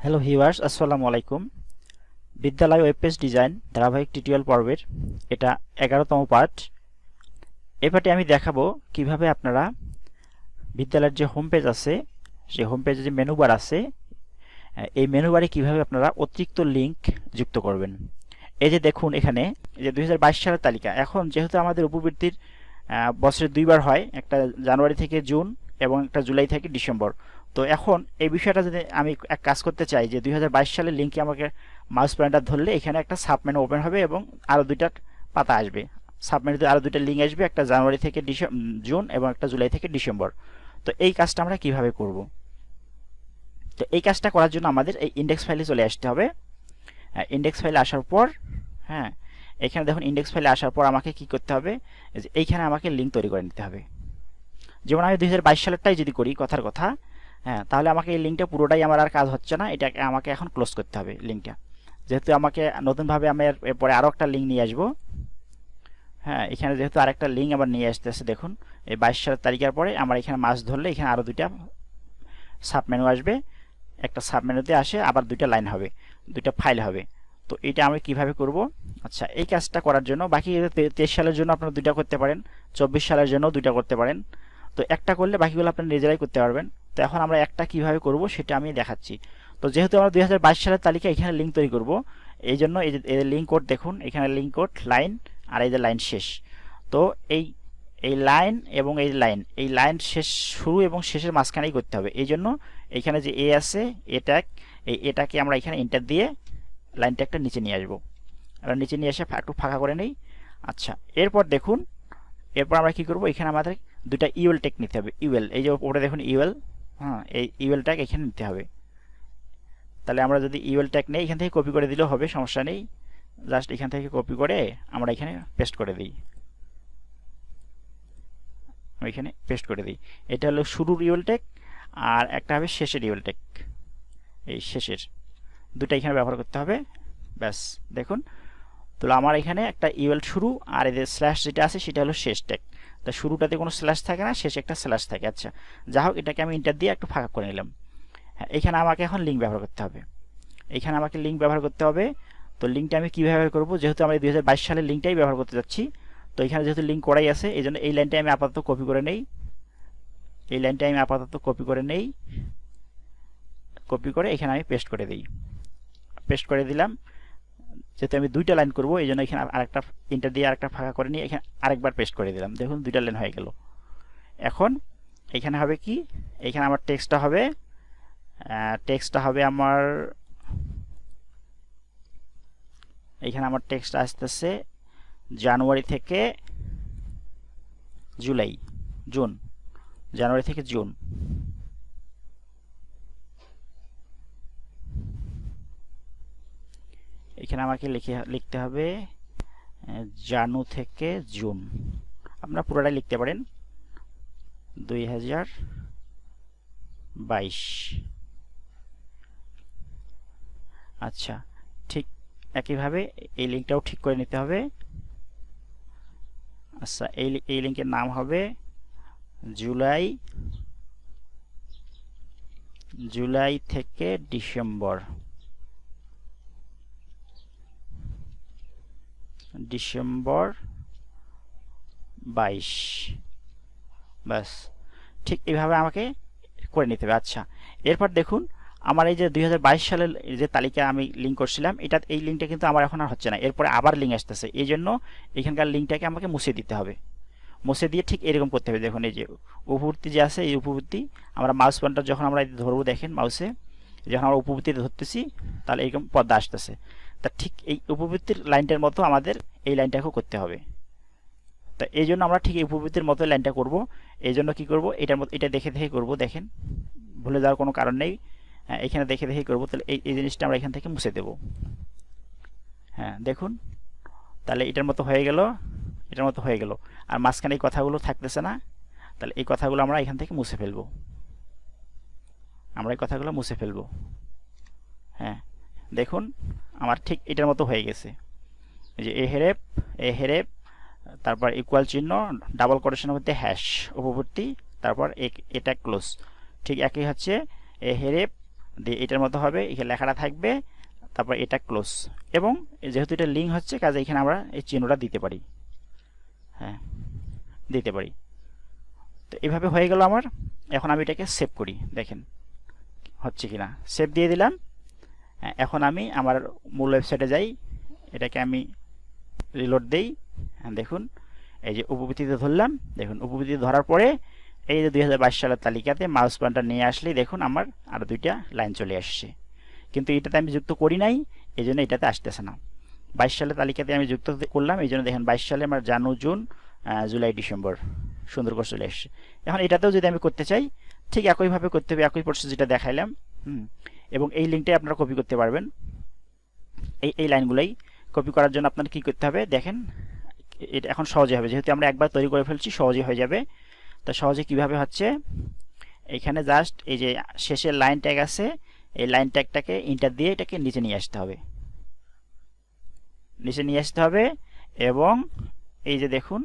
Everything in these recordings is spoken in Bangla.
হ্যালো ভিউয়ার্স, আসসালামু আলাইকুম। বিদ্যালয় ওয়েব পেজ ডিজাইন ধারাবাহিক টিউটোরিয়াল পর্বের এটা 11তম পার্ট। এই পার্টে আমি দেখাবো কিভাবে আপনারা বিদ্যালয়ের যে হোম পেজ আছে, সেই হোম পেজে যে মেনু বার আছে, এই মেনু বারে কিভাবে আপনারা অতিরিক্ত লিংক যুক্ত করবেন। এই যে দেখুন এখানে এই যে 2022 সালের তালিকা। এখন যেহেতু আমাদের উপবৃত্তির বছরে দুইবার হয়, একটা জানুয়ারি থেকে জুন এবং একটা জুলাই থেকে ডিসেম্বর। তো এখন এই বিষয়টা যদি আমি এক কাজ করতে চাই যে 2022 সালের লিঙ্কে আমাকে মাউস পয়েন্টার ধরলে এখানে একটা সাবমেনু ওপেন হবে এবং আরও দুইটা পাতা আসবে। সাবমেনুতে আরও দুইটা লিঙ্ক আসবে, একটা জানুয়ারি থেকে জুন এবং একটা জুলাই থেকে ডিসেম্বর। তো এই কাজটা আমরা কিভাবে করব? তো এই কাজটা করার জন্য আমাদের এই ইন্ডেক্স ফাইলে চলে আসতে হবে। ইন্ডেক্স ফাইলে আসার পর হ্যাঁ, এখানে দেখুন ইন্ডেক্স ফাইলে আসার পর আমাকে কি করতে হবে, এইখানে আমাকে লিঙ্ক তৈরি করে নিতে হবে। যেমন আমি 2022 সালেরটাই যদি করি কথার কথা, হ্যাঁ, তাহলে আমাকে এই লিঙ্কটা পুরোটাই আমার আর কাজ হচ্ছে না, এটাকে আমাকে এখন ক্লোজ করতে হবে লিঙ্কটা। যেহেতু আমাকে নতুনভাবে আমি এরপরে আরও একটা লিঙ্ক নিয়ে আসবো। হ্যাঁ, এখানে যেহেতু আরেকটা লিঙ্ক আবার নিয়ে আসতেছে, দেখুন এই 22 সালের তারিখের পরে আমার এখানে মাস ধরলে এখানে আরও দুইটা সাব মেনু আসবে। একটা সাব মেনুতে আসে আবার দুইটা লাইন হবে, দুইটা ফাইল হবে। তো এটা আমি কিভাবে করব? আচ্ছা, এই কাজটা করার জন্য বাকি 23 সালের জন্য আপনারা দুইটা করতে পারেন, 24 সালের জন্য দুইটা করতে পারেন। তো একটা করলে বাকিগুলো আপনারা নিজেরাই করতে পারবেন। তো এখন আমরা একটা কিভাবে করব সেটা আমি দেখাচ্ছি। তো যেহেতু আমরা 2022 সালের তালিকা এখানে লিঙ্ক তৈরি করব, এই জন্য এই যে লিঙ্ক কোড দেখুন, এখানে লিঙ্ক কোড লাইন আর এই যে লাইন শেষ। তো এই এই লাইন এবং এই লাইন শেষ, শুরু এবং শেষের মাঝখানেই করতে হবে। এই জন্য এখানে যে এ আছে, এটাকে আমরা এখানে এন্টার দিয়ে লাইনটা একটা নিচে নিয়ে আসবো। আমরা নিচে নিয়ে এসে একটু ফাঁকা করে নেই। আচ্ছা, এরপর দেখুন, এরপর আমরা কি করব, এখানে আমাদের দুইটা ইউএল ট্যাগ নিতে হবে। ইউএল, এই যে উপরে দেখুন ইউএল, হ্যাঁ, এই ইউএল ট্যাগ এখানে নিতে হবে। তাহলে আমরা যদি ইউএল ট্যাগ নেই, এখান থেকে কপি করে দিলেও হবে, সমস্যা নেই। জাস্ট এখান থেকে কপি করে আমরা এখানে পেস্ট করে দিই। এখানে পেস্ট করে দিই। এটা হলো শুরুর ইউএল ট্যাগ, আর একটা হবে শেষের ইউএল ট্যাগ। এই শেষের দুটা এখানে ব্যবহার করতে হবে। ব্যাস, দেখুন তো আমার এখানে একটা ইউএল শুরু, আর এদের স্ল্যাশ যেটা আছে সেটা হলো শেষ ট্যাগ। তা শুরুটাতে কোনো স্ল্যাশ থাকে না, শেষে একটা স্ল্যাশ থাকে। আচ্ছা, যা হোক, এটাকে আমি ইন্টার দিয়ে একটু ফাঁকা করে নিলাম। হ্যাঁ, এখানে আমাকে এখন লিঙ্ক ব্যবহার করতে হবে। এখানে আমাকে লিঙ্ক ব্যবহার করতে হবে। তো লিঙ্কটা আমি কীভাবে ব্যবহার করবো, যেহেতু আমরা 2022 সালের লিঙ্কটাই ব্যবহার করতে যাচ্ছি, তো এখানে যেহেতু লিঙ্ক করাই আছে, এই জন্য এই লাইনটা আমি আপাতত কপি করে নেই। কপি করে এখানে আমি পেস্ট করে দিই। পেস্ট করে দিলাম। যেহেতু আমি দুইটা লাইন করব, এই জন্য এখানে আরেকটা ইন্টার দিয়ে আরেকটা ফাঁকা করে নিয়ে এখানে আরেকবার পেস্ট করে দিলাম। দেখুন দুইটা লাইন হয়ে গেল। এখন এখানে হবে কি, এখানে আমার টেক্সটটা হবে আমার, এখানে আমার টেক্সট আসতেছে জানুয়ারি থেকে জুন, জানুয়ারি থেকে জুন। এখানে আমাকে লিখতে হবে জানু থেকে জুন। আপনারা পুরোটাই লিখতে পারেন 2022। আচ্ছা, ঠিক একইভাবে এই লিঙ্কটাও ঠিক করে নিতে হবে। আচ্ছা, এই লিঙ্কের নাম হবে জুলাই থেকে ডিসেম্বর 22। ব্যাস, ঠিক এইভাবে আমাকে করে নিতে হবে। আচ্ছা, এরপর দেখুন আমার এই যে 2022 সালের যে তালিকা আমি লিঙ্ক করছিলাম, এই লিঙ্কটা কিন্তু আমার এখন আর হচ্ছে না, এরপরে আবার লিঙ্ক আসতেছে। এই জন্য এখানকার লিঙ্কটাকে আমাকে মুছে দিতে হবে। মুছে দিয়ে ঠিক এরকম করতে হবে। দেখুন এই যে উপবৃত্তি যে আছে, এই উপবৃত্তি আমরা মাউস পয়েন্টার যখন আমরা ধরবো, দেখেন মাউসে যখন আমরা উপবৃত্তিতে ধরতেছি, তাহলে এরকম পর্দা আসতেছে। তা ঠিক এই উপবৃত্তির লাইনটার মতো আমাদের এই লাইনটাকেও করতে হবে। তা এই জন্য আমরা ঠিক এই উপবৃত্তির মতো লাইনটা করব। এই জন্য কী করবো, এটা দেখে করব। দেখেন, ভুলে যাওয়ার কোনো কারণ নেই। হ্যাঁ, এখানে দেখে করব। তাহলে এই জিনিসটা আমরা এখান থেকে মুছে দেব। হ্যাঁ, দেখুন তাহলে এটার মতো হয়ে গেল, আর মাঝখানে এই কথাগুলো থাকতেছে না। তাহলে এই কথাগুলো আমরা এখান থেকে মুছে ফেলবো। হ্যাঁ, দেখুন আমার ঠিক এটার মতো হয়ে গেছে। এই যে এ হেরেপ, তারপর ইকুয়াল চিহ্ন, ডাবল কোটেশনের মধ্যে হ্যাশ, উপবর্তী, তারপর এটা ক্লোজ। ঠিক একই হচ্ছে এ হেরেপ দিয়ে এটার মতো হবে, এখানে লেখাটা থাকবে, তারপর এটা ক্লোজ। এবং যেহেতু এটা লিঙ্ক হচ্ছে কাজে এখানে আমরা এই চিহ্নটা দিতে পারি, হ্যাঁ দিতে পারি। তো এভাবে হয়ে গেল আমার। এখন আমি এটাকে সেভ করি, দেখেন হচ্ছে কিনা। সেভ দিয়ে দিলাম। এখন আমি আমার মূল ওয়েবসাইটে যাই, এটাকে আমি রিলোড দেই। দেখুন এই যে উপবৃত্তিতে ধরলাম, দেখুন উপবৃত্তিতে ধরার পরে এই যে 2022 সালের তালিকাতে মাউস পয়েন্টার নিয়ে আসলেই দেখুন আমার আরও 2টা লাইন চলে আসছে। কিন্তু এটাতে আমি যুক্ত করি নাই, এই জন্য এটাতে আসতেছে না। 22 সালের তালিকাতে আমি যুক্ত করলাম, এই জন্য দেখেন 22 সালে আমার জানুয়ারি, জুন, জুলাই, ডিসেম্বর সুন্দর করে চলে এসছে। এখন এটাতেও যদি আমি করতে চাই ঠিক একইভাবে করতে হবে, একই প্রসেস যেটা দেখাইলাম। এবং এই লিঙ্কটাই আপনারা কপি করতে পারবেন। এই লাইনগুলোই কপি করার জন্য আপনার কি করতে হবে দেখেন, এটা এখন সহজে হবে, যেহেতু আমরা একবার তৈরি করে ফেলছি সহজে হয়ে যাবে। তো সহজে কিভাবে হচ্ছে, এখানে জাস্ট এই যে শেষের লাইন ট্যাগ আছে, এই লাইন ট্যাগটাকে ইন্টার দিয়ে এটাকে নিচে নিয়ে আসতে হবে, নিচে নিয়ে আসতে হবে। এবং এই যে দেখুন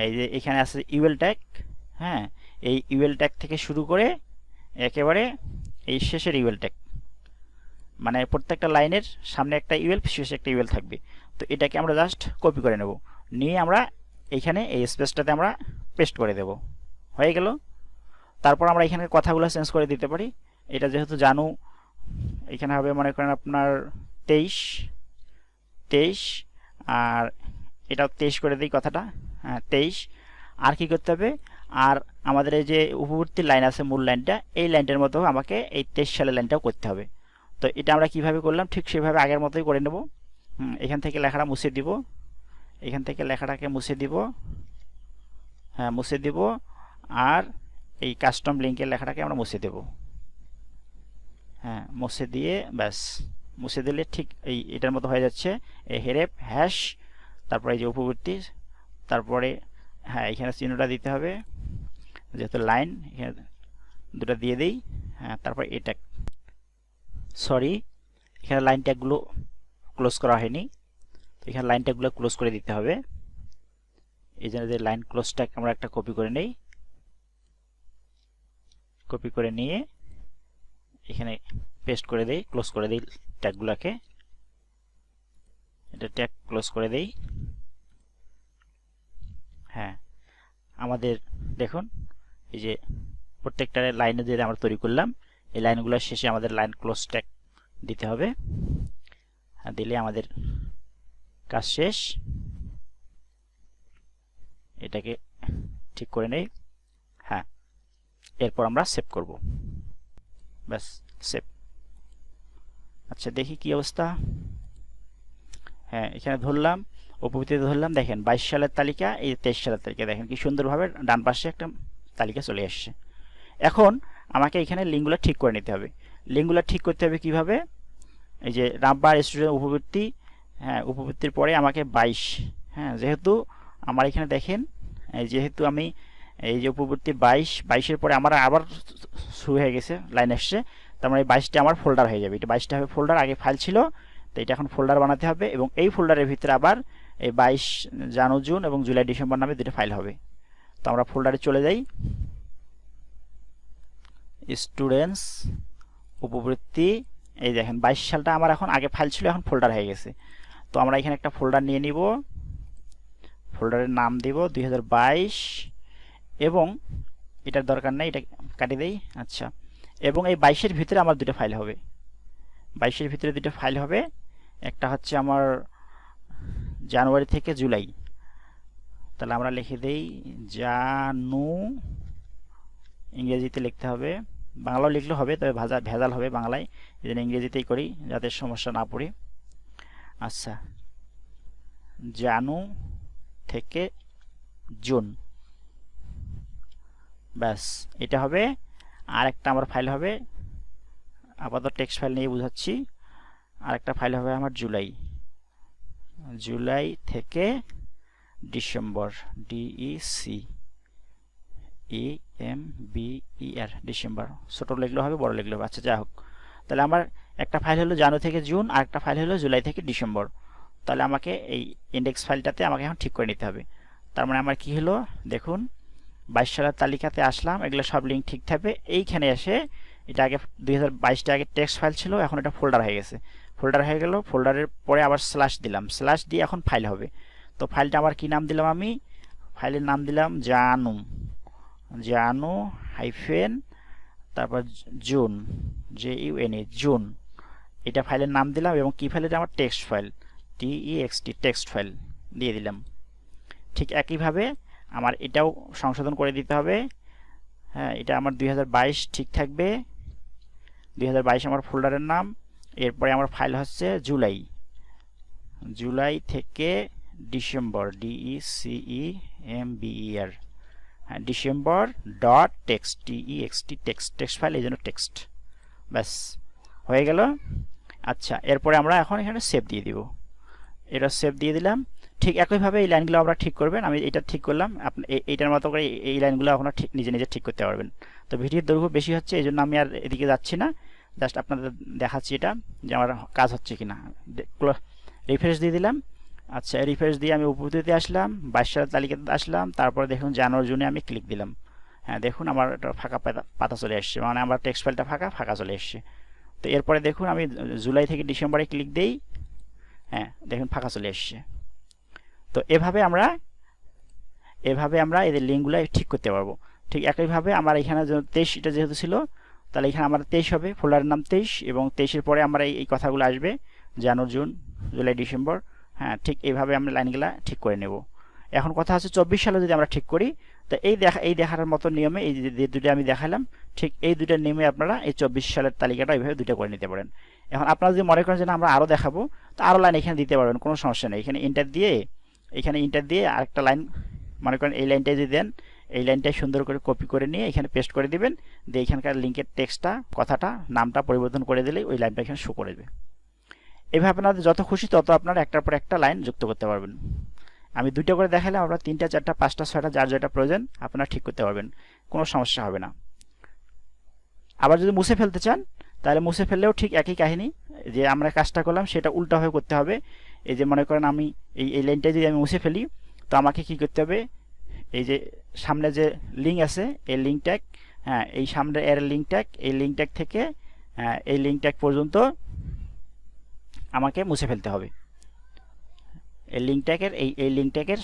এই যে এখানে আছে ইউএল ট্যাগ, হ্যাঁ এই ইউএল ট্যাগ থেকে শুরু করে একেবারে এই শেষের ইউএল ট্যাগ, মানে প্রত্যেকটা লাইনের সামনে একটা ইউএল, শেষে একটা ইউএল থাকবে। তো এটাকে আমরা জাস্ট কপি করে নেব, নিয়ে আমরা এইখানে এই স্পেসটাতে আমরা পেস্ট করে দেব, হয়ে গেল। তারপর আমরা এখানে কথাগুলো চেঞ্জ করে দিতে পারি। এটা যেহেতু জানু, এখানে হবে মনে করেন আপনার 23, আর এটাও 23 করে দিই কথাটা, হ্যাঁ 23। আর কি করতে হবে, আর আমাদের এই যে উপবর্তী লাইন আছে মূল লাইনটা, এই লাইনটার মতো আমাকে এই 23 সালের লাইনটাও করতে হবে। তো এটা আমরা কিভাবে করলাম ঠিক সেভাবে আগের মতোই করে নেব। এখান থেকে লেখাটা মুছে দিব, এখান থেকে লেখাটাকে মুছে দিব, হ্যাঁ মুছে দিব। আর এই কাস্টম লিঙ্কের লেখাটাকে আমরা মুছে দেব, হ্যাঁ মুছে দিয়ে ব্যাস, মুছে দিলে ঠিক এটার মতো হয়ে যাচ্ছে। এই হেরেপ হ্যাশ, তারপরে এই যে উপবর্তী, তারপরে হ্যাঁ এখানে চিহ্নটা দিতে হবে যেহেতু লাইন, এখানে দুটো দিয়ে দিই। হ্যাঁ তারপর এটা, সরি এখানে লাইন ট্যাগগুলো ক্লোজ করা হয়নি, তো এখানে লাইন ট্যাগগুলো ক্লোজ করে দিতে হবে। এই জন্য যে লাইন ক্লোজ ট্যাগ আমরা একটা কপি করে নেই, কপি করে নিয়ে এখানে পেস্ট করে দেই, ক্লোজ করে দেই ট্যাগগুলোকে, এটা ট্যাগ ক্লোজ করে দেই। হ্যাঁ আমাদের দেখুন এই যে প্রত্যেকটা লাইনে যে আমরা তৈরি করলাম, এই লাইনগুলোর শেষে আমাদের লাইন ক্লোজ ট্যাগ দিতে হবে, দিলে আমাদের কাজ শেষ। এটাকে ঠিক করে নেই, হ্যাঁ এরপর আমরা সেভ করব, ব্যাস সেভ। আচ্ছা দেখি কি অবস্থা। হ্যাঁ এখানে ধরলাম, উপবৃত্তিতে ধরলাম, দেখেন 22 সালের তালিকা, এই 23 সালের তালিকা, দেখেন কি সুন্দরভাবে ডান পাশে একটা তালিকা চলে আসছে। এখন আমাকে এখানে লিঙ্কগুলো ঠিক করে নিতে হবে। লিঙ্কগুলো ঠিক করতে হবে কিভাবে, এই যে রামপার স্টুডেন্ট উপবৃত্তি, হ্যাঁ উপবৃত্তির পরে আমাকে 22, হ্যাঁ যেহেতু আমার এখানে দেখেন যেহেতু আমি এই যে উপবৃত্তি 22-এর পরে আমার আবার শুরু হয়ে গেছে লাইন আসছে, তার মানে এই 22টা আমার ফোল্ডার হয়ে যাবে। এটা 22টা হবে ফোল্ডার, আগে ফাইল ছিল, তো এটা এখন ফোল্ডার বানাতে হবে। এবং এই ফোল্ডারের ভিতরে আবার এই 22 জানুয়ারি, জুন এবং জুলাই, ডিসেম্বর নামে দুটো ফাইল হবে। তো আমরা ফোল্ডারে চলে যাই, স্টুডেন্টস উপবৃত্তি, এই দেখেন 22 সালটা আমার এখন আগে ফাইল ছিল, এখন ফোল্ডার হয়ে গেছে। তো আমরা এখানে একটা ফোল্ডার নিয়ে নিব, ফোল্ডারের নাম দিব 2022, এবং এটার দরকার নেই, এটা কাটি দেই। আচ্ছা এবং এই 22-এর ভিতরে আমার দুটো ফাইল হবে, 22-এর ভিতরে দুটো ফাইল হবে। একটা হচ্ছে আমার জানুয়ারি থেকে জুলাই, তাহলে আমরা লিখে দেই জানু, ইংরেজিতে লিখতে হবে, বাংলাও লিখলে হবে তবে ভেজাল হবে বাংলায়, এই জন্য ইংরেজিতেই করি যাতে সমস্যা না পড়ে। আচ্ছা জানু থেকে জুন, ব্যাস এটা হবে। আর একটা আমার ফাইল হবে, আপাতত টেক্সট ফাইল নিয়ে বুঝাচ্ছি, আর একটা ফাইল হবে আমার জুলাই, জুলাই থেকে ডিসেম্বর, DECEMBER, ডিসেম্বর, ছোট লিখলে হবে বড় লিখলে হবে। আচ্ছা যাই হোক, তাহলে আমার একটা ফাইল হলো জানুয়ারি থেকে জুন, আর একটা ফাইল হলো জুলাই থেকে ডিসেম্বর। তাহলে আমাকে এই ইন্ডেক্স ফাইলটাতে আমাকে এখন ঠিক করে নিতে হবে। তার মানে আমার কি হলো দেখুন, 22 সালের তালিকাতে আসলাম, এগুলো সব লিঙ্ক ঠিক থাকবে। এইখানে এসে এটা আগে 2022 আগে টেক্সট ফাইল ছিল, এখন এটা ফোল্ডার হয়ে গেছে। ফোল্ডার হয়ে গেল, ফোল্ডারের পরে আবার স্ল্যাশ দিলাম, স্ল্যাশ দিয়ে এখন ফাইল হবে। তো ফাইলটা আবার কি নাম দিলাম আমি? ফাইলের নাম দিলাম জানু হাইফেন তারপর জুন, JUN জুন, এটা ফাইলের নাম দিলাম। এবং কি ফাইল? এটা আমার text file, TEXT text file দিয়ে দিলাম। ঠিক একইভাবে আমার এটাও সংশোধন করে দিতে হবে। হ্যাঁ, এটা আমার 2022 ঠিক থাকবে, 2022 আমার ফোল্ডারের নাম। এরপরে আমার ফাইল হচ্ছে জুলাই থেকে ডিসেম্বর, DECEMBER, হ্যাঁ, December dot text, TEXT text file, এই জন্য টেক্সট। ব্যাস হয়ে গেল। আচ্ছা, এরপরে আমরা এখন এখানে সেভ দিয়ে দিব। এটা সেভ দিয়ে দিলাম। ঠিক একইভাবে এই লাইনগুলো আমরা ঠিক করবেন। আমি এটা ঠিক করলাম, আপনি এইটার মতো করে এই লাইনগুলো আপনারা ঠিক নিজে নিজে ঠিক করতে পারবেন। তো ভিডিওর দৈর্ঘ্য বেশি হচ্ছে, এই জন্য আমি আর এদিকে যাচ্ছি না, জাস্ট আপনাদের দেখাচ্ছি এটা যে আমার কাজ হচ্ছে কিনা। রিফ্রেশ দিয়ে দিলাম। আচ্ছা, রিফ্রেশ দিয়ে আমি উপস্থিতিতে আসলাম, 22 সালের তালিকাতে আসলাম, তারপরে দেখুন জানুয়ারি জুনে আমি ক্লিক দিলাম। হ্যাঁ, দেখুন আমার একটা ফাঁকা পাতা চলে আসছে, মানে আমার টেক্সট ফাইলটা ফাঁকা চলে আসছে। তো এরপরে দেখুন আমি জুলাই থেকে ডিসেম্বরে ক্লিক দেই, হ্যাঁ দেখুন ফাঁকা চলে আসছে। তো এভাবে আমরা এদের লিঙ্কগুলো ঠিক করতে পারবো। ঠিক একইভাবে আমার এখানে 23 এটা যেহেতু ছিল, তাহলে এখানে আমার 23 হবে, ফোল্ডারের নাম 23, এবং 23-এর পরে আমরা এই কথাগুলো আসবে, জানুয়ারি জুন জুলাই ডিসেম্বর। হ্যাঁ, ঠিক এইভাবে আমরা লাইনগুলো ঠিক করে নেব। এখন কথা হচ্ছে 24 সালে যদি আমরা ঠিক করি, তো এই দেখার মতো নিয়মে এই যে দুটো আমি দেখালাম, ঠিক এই দুটো নিয়মে আপনারা এই 24 সালের তালিকাটা এইভাবে দুটো করে নিতে পারেন। এখন আপনারা যদি মনে করেন যে আমরা আরও দেখাবো, তো আরও লাইন এখানে দিতে পারবেন, কোনো সমস্যা নেই। এখানে ইন্টার দিয়ে আরেকটা লাইন, মনে করেন এই লাইনটাই যদি দেন, এই লাইনটাই সুন্দর করে কপি করে নিয়ে এখানে পেস্ট করে দিবেন, দিয়ে এখানকার লিঙ্কের টেক্সটটা, কথাটা, নামটা পরিবর্তন করে দিলেই ওই লাইনটা এখানে শো করে দেবে। এভাবে আপনাদের যত খুশি তত আপনারা একটার পর একটা লাইন যুক্ত করতে পারবেন। আমি দুইটা করে দেখালাম, আপনারা 3টা 4টা 5টা 6টা যার যেটা প্রয়োজন আপনারা ঠিক করতে পারবেন, কোনো সমস্যা হবে না। আবার যদি মুছে ফেলতে চান, তাহলে মুছে ফেললেও ঠিক একই কাহিনী, যে আমরা কাজটা করলাম সেটা উল্টাভাবে করতে হবে। এই যে মনে করেন আমি এই লাইনটা যদি আমি মুছে ফেলি, তো আমাকে কি করতে হবে? এই যে সামনে যে লিঙ্ক আছে, এই লিঙ্ক ট্যাগ, হ্যাঁ এই সামনে এর লিঙ্ক ট্যাগ, এই লিঙ্ক ট্যাগ থেকে এই লিঙ্ক ট্যাগ পর্যন্ত আমাকে মুছে ফেলতে হবে। এই লিঙ্ক ট্যাগের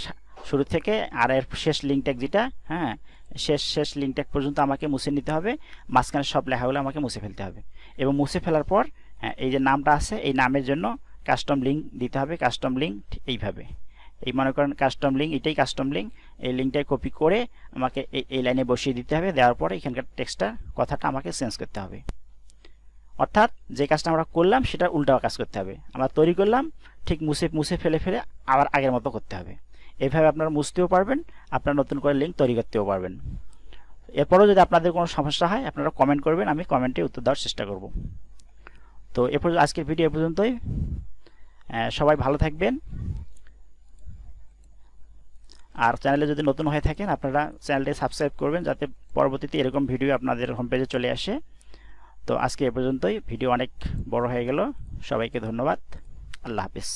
শুরু থেকে আর এর শেষ লিঙ্ক ট্যাগ যেটা, হ্যাঁ শেষ লিঙ্ক ট্যাগ পর্যন্ত আমাকে মুছে নিতে হবে। মাঝখানে সব লেখাগুলো আমাকে মুছে ফেলতে হবে। এবং মুছে ফেলার পর এই যে নামটা আছে, এই নামের জন্য কাস্টম লিঙ্ক দিতে হবে। কাস্টম লিঙ্ক এইভাবে, এই মনে করেন কাস্টম লিঙ্ক, এটাই কাস্টম লিঙ্ক, এই লিঙ্কটাই কপি করে আমাকে এই লাইনে বসিয়ে দিতে হবে। দেওয়ার পরে এখানকার টেক্সটটা, কথাটা আমাকে চেঞ্জ করতে হবে। অর্থাৎ যে কাজটা আমরা করলাম সেটা উল্টা কাজ করতে হবে। আমরা তৈরি করলাম, ঠিক মুছে ফেলে আবার আগের মতো করতে হবে। এইভাবে আপনারা মুছতেও পারবেন, আপনারা নতুন করে লিঙ্ক তৈরি করতেও পারবেন। এরপরও যদি আপনাদের কোনো সমস্যা হয় আপনারা কমেন্ট করবেন, আমি কমেন্টে উত্তর দেওয়ার চেষ্টা করব। তো এরপর আজকের ভিডিও এ পর্যন্তই। সবাই ভালো থাকবেন। আর চ্যানেলে যদি নতুন হয়ে থাকেন আপনারা চ্যানেলটি সাবস্ক্রাইব করবেন, যাতে পরবর্তীতে এরকম ভিডিও আপনাদের হোম পেজে চলে আসে। তো আজকে এ পর্যন্তই, ভিডিও অনেক বড় হয়ে গেল। সবাইকে ধন্যবাদ। আল্লাহ হাফিজ।